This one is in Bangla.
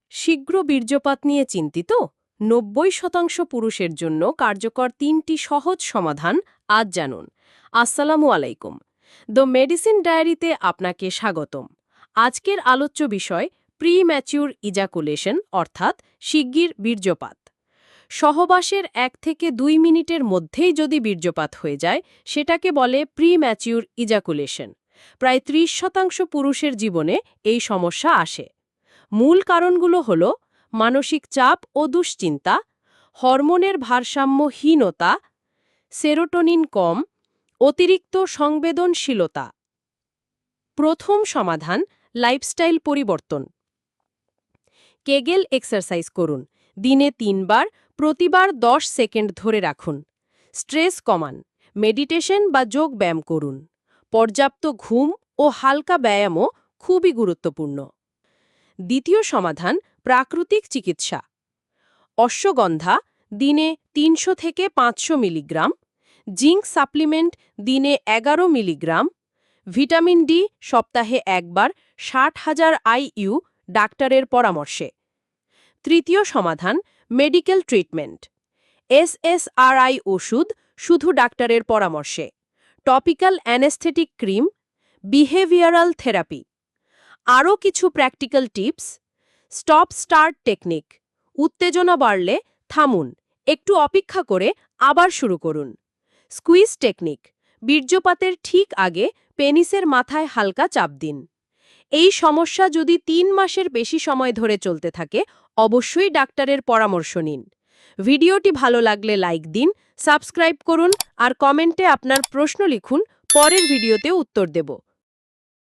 শীঘ্র বীর্যপাত নিয়ে চিন্তিত? ৯০% পুরুষের জন্য কার্যকর ৩টি সহজ সমাধান আজ জানুন। আসসালামু আলাইকুম। দ্য মেডিসিন ডায়েরিতে আপনাকে স্বাগতম। আজকের আলোচ্য বিষয় প্রি-ম্যাচিউর ইজাকুলেশন অর্থাৎ শিগগির বীর্যপাত। সহবাসের ১ থেকে ২ মিনিটের মধ্যেই যদি বীর্যপাত হয়ে যায় সেটাকে বলে প্রি-ম্যাচিউর ইজাকুলেশন। প্রায় ৩০% পুরুষের জীবনে এই সমস্যা আসে। মূল কারণগুলো হল মানসিক চাপ ও দুশ্চিন্তা, হরমোনের ভারসাম্যহীনতা, সেরোটোনিন কম, অতিরিক্ত সংবেদনশীলতা। প্রথম সমাধান লাইফস্টাইল পরিবর্তন। কেগেল এক্সারসাইজ করুন। দিনে ৩ বার, প্রতিবার ১০ সেকেন্ড ধরে রাখুন। স্ট্রেস কমান, মেডিটেশন বা যোগ ব্যায়াম করুন। পর্যাপ্ত ঘুম ও হালকা ব্যায়ামও খুবই গুরুত্বপূর্ণ। দ্বিতীয় সমাধান প্রাকৃতিক চিকিৎসা। অশ্বগন্ধা দিনে ৩০০ থেকে ৫০০ মিলিগ্রাম, জিঙ্ক সাপ্লিমেন্ট দিনে ১১ মিলিগ্রাম, ভিটামিন ডি সপ্তাহে একবার ৬০,০০০ IU ডাক্তারের পরামর্শে। তৃতীয় সমাধান মেডিকেল ট্রিটমেন্ট। SSRI ওষুধ শুধু ডাক্তারের পরামর্শে, topical anaesthetic cream, behavioural therapy. আরও কিছু practical tips. Stop start technique. উত্তেজনা বাড়লে থামুন, একটু অপেক্ষা করে আবার শুরু করুন। Squeeze technique. বীর্যপাতের ঠিক আগে পেনিসের মাথায় হালকা চাপ দিন। এই সমস্যা যদি ৩ মাসের বেশি সময় ধরে চলতে থাকে অবশ্যই ডাক্তারের পরামর্শ নিন। ভিডিওটি ভালো লাগলে লাইক দিন, সাবস্ক্রাইব করুন আর কমেন্টে আপনার প্রশ্ন লিখুন, পরের ভিডিওতে উত্তর দেব।